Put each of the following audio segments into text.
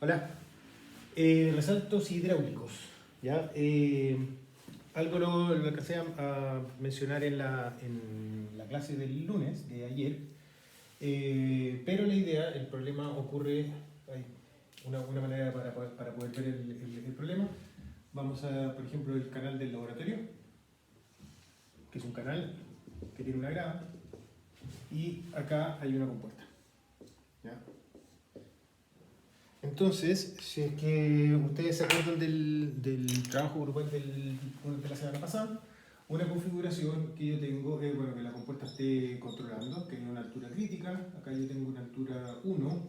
Hola. Resaltos hidráulicos. ¿Ya? Algo lo alcancé a mencionar en la clase del lunes, de ayer, pero la idea, el problema ocurre, hay una manera para poder ver el problema. Vamos a, por ejemplo, el canal del laboratorio, que es un canal que tiene una grada, y acá hay una compuerta. ¿Ya? Entonces, si es que ustedes se acuerdan del trabajo grupal de la semana pasada, una configuración que yo tengo es bueno, que la compuerta esté controlando, que hay una altura crítica. Acá yo tengo una altura 1,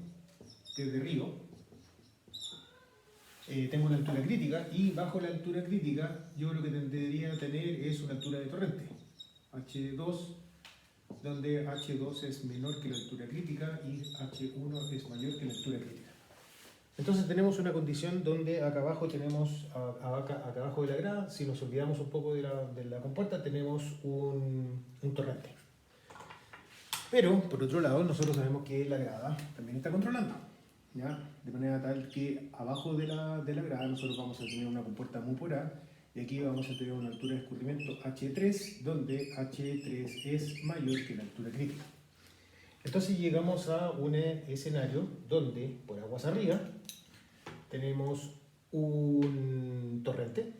que es de río. Tengo una altura crítica y bajo la altura crítica yo lo que tendría tener es una altura de torrente, H2, donde H2 es menor que la altura crítica y H1 es mayor que la altura crítica. Entonces tenemos una condición donde acá abajo tenemos, acá abajo de la grada, si nos olvidamos un poco de la compuerta, tenemos un torrente. Pero, por otro lado, nosotros sabemos que la grada también está controlando, ¿ya? De manera tal que abajo de la grada nosotros vamos a tener una compuerta mu por A, y aquí vamos a tener una altura de escurrimiento H3, donde H3 es mayor que la altura crítica. Entonces llegamos a un escenario donde, por aguas arriba, tenemos un torrente.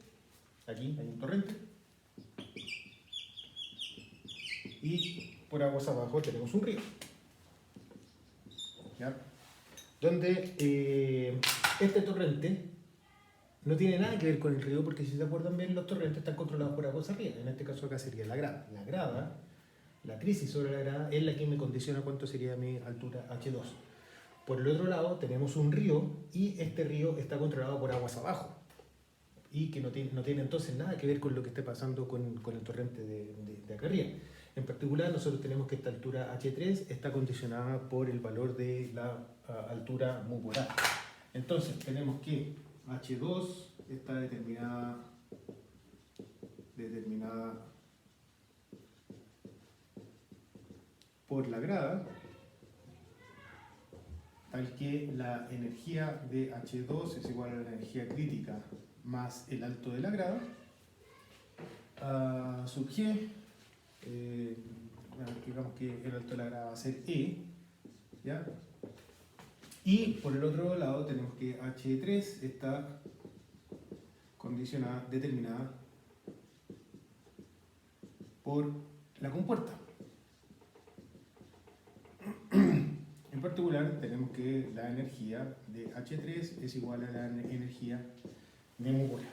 Aquí hay un torrente. Y por aguas abajo tenemos un río. ¿Ya? Donde este torrente no tiene nada que ver con el río, porque si se acuerdan bien, los torrentes están controlados por aguas arriba. En este caso acá sería la grada. La grada, la crisis sobre la grada, es la que me condiciona cuánto sería mi altura H2. Por el otro lado tenemos un río y este río está controlado por aguas abajo y que no tiene entonces nada que ver con lo que esté pasando con el torrente de acá arriba. En particular nosotros tenemos que esta altura H3 está condicionada por el valor de la altura mu por A. Entonces tenemos que H2 está determinada por la grada, tal que la energía de H2 es igual a la energía crítica más el alto de la grada, sub G, digamos que el alto de la grada va a ser E, ¿ya? Y por el otro lado tenemos que H3 está determinada por la compuerta. En particular tenemos que la energía de H3 es igual a la energía de mu por A.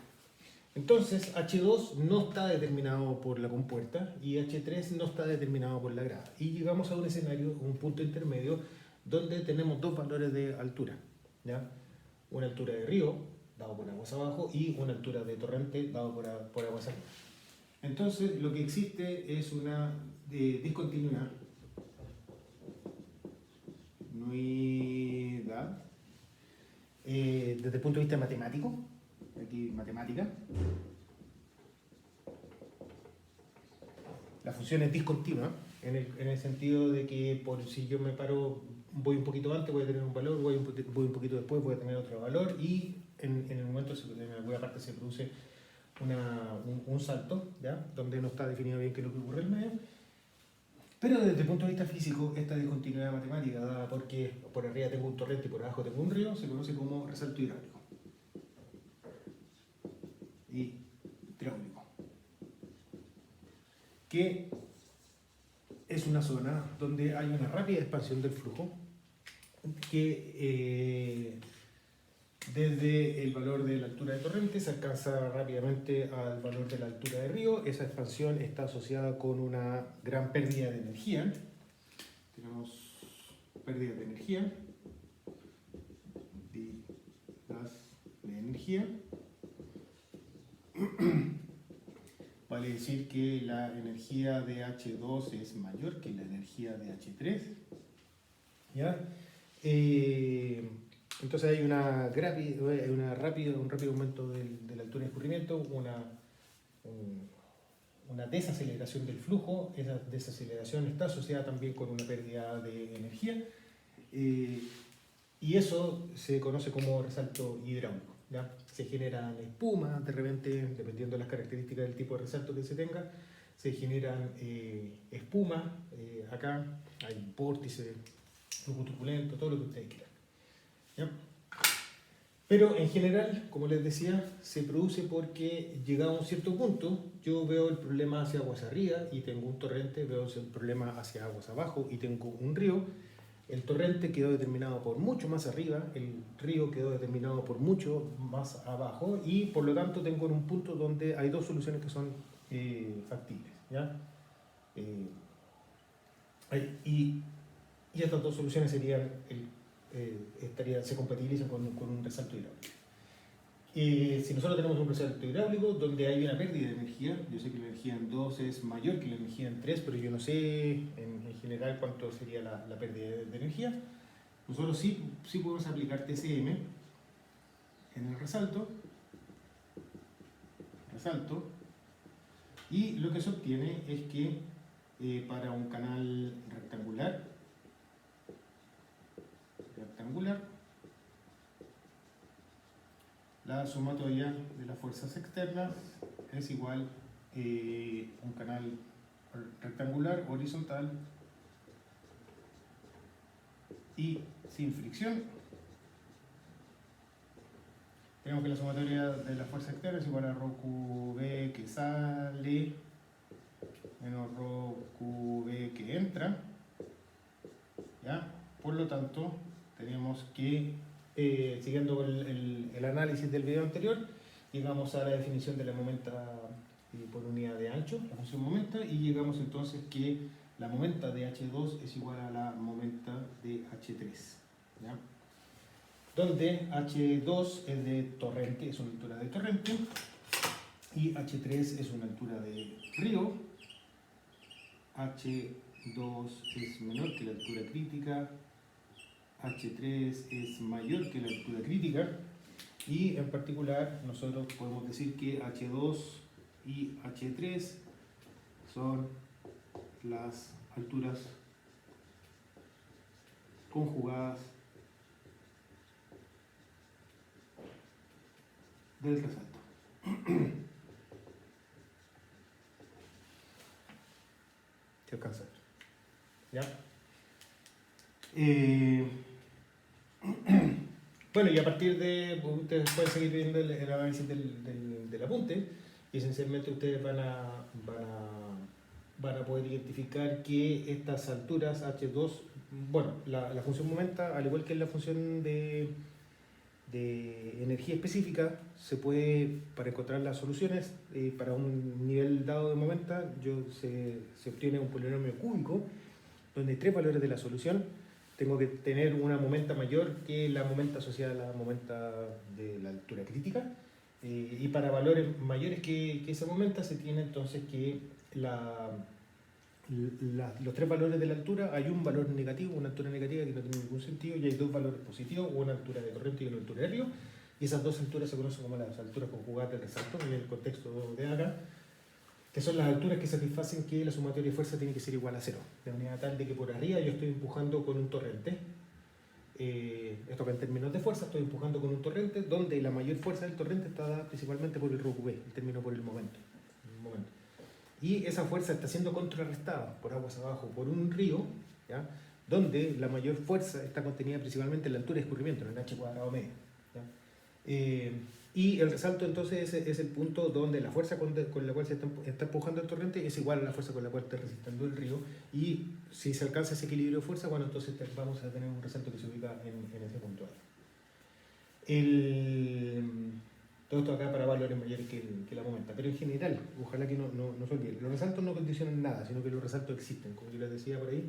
Entonces H2 no está determinado por la compuerta y H3 no está determinado por la grada. Y llegamos a un escenario, un punto intermedio, donde tenemos dos valores de altura, ¿ya? Una altura de río, dado por aguas abajo, y una altura de torrente, dado por aguas arriba. Entonces lo que existe es una discontinuidad, nuidad, desde el punto de vista matemático, aquí matemática. La función es discontinua en el sentido de que si yo me paro, voy un poquito antes, voy a tener un valor, voy un poquito después, voy a tener otro valor, y en el momento, en alguna parte se produce un salto, ¿ya? Donde no está definido bien qué es lo que ocurre en el medio. Pero desde el punto de vista físico, esta discontinuidad matemática, dada porque por arriba tengo un torrente y por abajo tengo un río, se conoce como resalto hidráulico. Hidráulico. Que es una zona donde hay una rápida expansión del flujo que desde el valor de la altura de torrente se alcanza rápidamente al valor de la altura de río. Esa expansión está asociada con una gran pérdida de energía. Tenemos pérdida de energía, de energía. Vale decir que la energía de H2 es mayor que la energía de H3. ¿Ya? Entonces hay un rápido aumento de la altura de escurrimiento, una desaceleración del flujo. Esa desaceleración está asociada también con una pérdida de energía. Y eso se conoce como resalto hidráulico, ¿ya? Se generan espumas, de repente, dependiendo de las características del tipo de resalto que se tenga, se generan espumas, acá hay vórtices, flujo turbulento, todo lo que ustedes quieran, ¿ya? Pero en general, como les decía, se produce porque llegado a un cierto punto, yo veo el problema hacia aguas arriba y tengo un torrente, veo el problema hacia aguas abajo y tengo un río. El torrente quedó determinado por mucho más arriba, el río quedó determinado por mucho más abajo y por lo tanto tengo en un punto donde hay dos soluciones que son factibles, ¿ya? Eh, y, y estas dos soluciones serían se compatibilizan con un resalto hidráulico. Si nosotros tenemos un resalto hidráulico donde hay una pérdida de energía, yo sé que la energía en 2 es mayor que la energía en 3, pero yo no sé en general cuánto sería la pérdida de energía, nosotros sí podemos aplicar TCM en el resalto, y lo que se obtiene es que para un canal rectangular, la sumatoria de las fuerzas externas es igual a un canal rectangular horizontal y sin fricción. Tenemos que la sumatoria de las fuerzas externas es igual a ρ QB que sale menos ρ QB que entra, ¿ya? Por lo tanto, tenemos que, siguiendo el análisis del video anterior, llegamos a la definición de la momenta por unidad de ancho, la función momenta, y llegamos entonces que la momenta de H2 es igual a la momenta de H3, ¿ya? Donde H2 es de torrente, es una altura de torrente, y H3 es una altura de río. H2 es menor que la altura crítica, H3 es mayor que la altura crítica, y en particular nosotros podemos decir que H2 y H3 son las alturas conjugadas del resalto. ¿Se alcanza a ver? ¿Ya? Bueno, y a partir de, ustedes pueden seguir viendo el análisis del apunte, y esencialmente ustedes van a poder identificar que estas alturas H2, bueno, la función momenta, al igual que la función de energía específica, se puede, para encontrar las soluciones, para un nivel dado de momenta, se obtiene un polinomio cúbico, donde hay 3 valores de la solución. Tengo que tener una momenta mayor que la momenta asociada a la momenta de la altura crítica, y para valores mayores que esa momenta se tiene entonces que los 3 valores de la altura, hay un valor negativo, una altura negativa que no tiene ningún sentido, y hay 2 valores positivos, una altura de corriente y una altura de río, y esas 2 alturas se conocen como las alturas conjugadas del resalto en el contexto de acá, que son las alturas que satisfacen que la sumatoria de fuerza tiene que ser igual a 0, de manera tal de que por arriba yo estoy empujando con un torrente, esto en términos de fuerza, estoy empujando con un torrente donde la mayor fuerza del torrente está dada principalmente por el ρ QB, el término por el momento. Y esa fuerza está siendo contrarrestada por aguas abajo, por un río, ¿ya? Donde la mayor fuerza está contenida principalmente en la altura de escurrimiento, en el h cuadrado medio, ¿ya? Y el resalto entonces es el punto donde la fuerza con la cual se está empujando el torrente es igual a la fuerza con la cual está resistiendo el río, y si se alcanza ese equilibrio de fuerza, bueno, entonces vamos a tener un resalto que se ubica en ese punto ahí. Todo esto acá para valores mayores que la momenta, pero en general, ojalá que no se olvide, los resaltos no condicionan nada, sino que los resaltos existen, como yo les decía por ahí,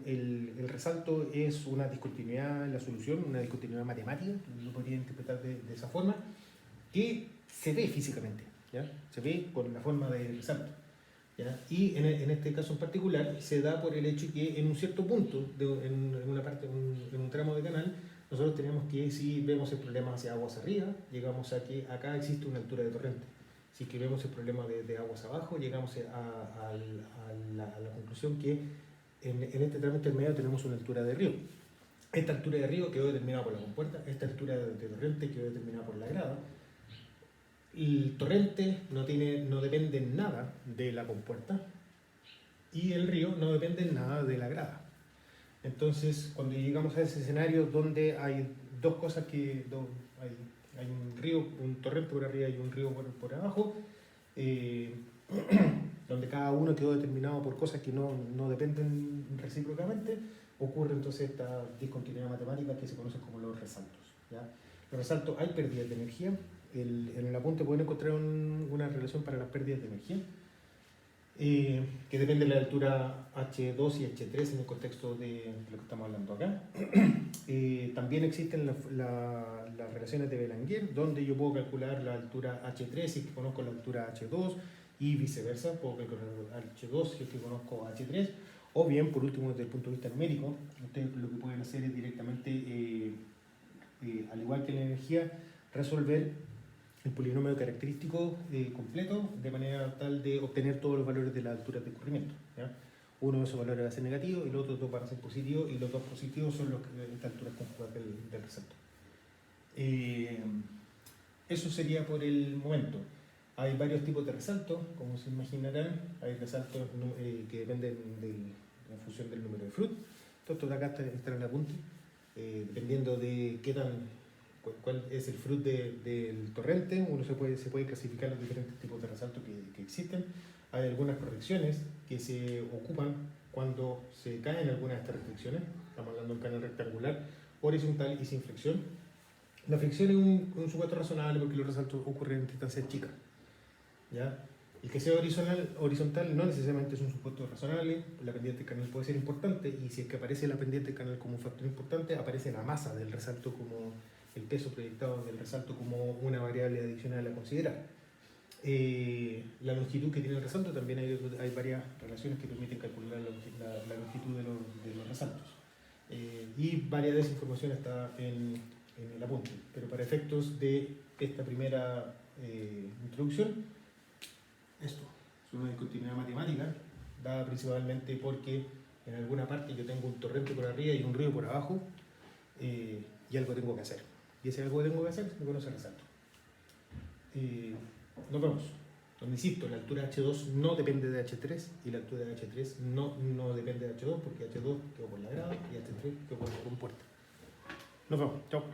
el resalto es una discontinuidad en la solución, una discontinuidad matemática, lo podría interpretar de esa forma, que se ve físicamente, ¿ya? Se ve con la forma del resalto, ¿ya? Y en este caso en particular se da por el hecho que en un cierto punto, en una parte, en un tramo de canal, nosotros tenemos que, si vemos el problema hacia aguas arriba, llegamos a que acá existe una altura de torrente. Si que vemos el problema de aguas abajo, llegamos a la conclusión que en este tramo intermedio tenemos una altura de río. esta altura de río quedó determinada por la compuerta, esta altura de torrente quedó determinada por la grada. El torrente no depende en nada de la compuerta y el río no depende en nada de la grada. Entonces, cuando llegamos a ese escenario donde hay dos cosas hay un río, un torrente por arriba y un río por abajo, donde cada uno quedó determinado por cosas que no dependen recíprocamente, ocurre entonces esta discontinuidad matemática que se conoce como los resaltos, ¿ya? Los resaltos, hay pérdidas de energía. En el apunte pueden encontrar una relación para las pérdidas de energía, que depende de la altura H2 y H3 en el contexto de lo que estamos hablando acá. También existen las relaciones de Belanguer, donde yo puedo calcular la altura H3 si es que conozco la altura H2 y viceversa, puedo calcular H2 si es que conozco H3, o bien, por último, desde el punto de vista numérico, ustedes lo que pueden hacer es directamente, al igual que en la energía, resolver el polinomio característico completo de manera tal de obtener todos los valores de la altura de escurrimiento, ¿ya? Uno de esos valores va a ser negativo y los otros dos van a ser positivos, y los dos positivos son estas alturas conjugadas del resalto. Eso sería por el momento. Hay varios tipos de resaltos, como se imaginarán. Hay resaltos que dependen en función del número de Freud. Todo esto de acá está en el apunte, dependiendo de cuál es el Freud del torrente. Uno se puede clasificar los diferentes tipos de resaltos que existen. Hay algunas correcciones que se ocupan cuando se caen algunas de estas restricciones. Estamos hablando de un canal rectangular, horizontal y sin flexión. La fricción es un supuesto razonable porque los resaltos ocurren en distancias chicas, ¿ya? El que sea horizontal no necesariamente es un supuesto razonable. La pendiente del canal puede ser importante, y si es que aparece la pendiente del canal como un factor importante, aparece la masa del resalto, como el peso proyectado del resalto, como una variable adicional a considerar. La longitud que tiene el resalto, también hay varias relaciones que permiten calcular la longitud de los resaltos. Y varias de esa información está en el apunte, pero para efectos de esta primera introducción, esto es una discontinuidad matemática dada principalmente porque en alguna parte yo tengo un torrente por arriba y un río por abajo, y algo tengo que hacer, y ese algo que tengo que hacer me conoce el resalto. Nos vemos. Donde insisto, la altura H2 no depende de H3 y la altura de H3 no depende de H2, porque H2 quedó por la grada y H3 quedó por la compuerta. Nos vemos. Chao.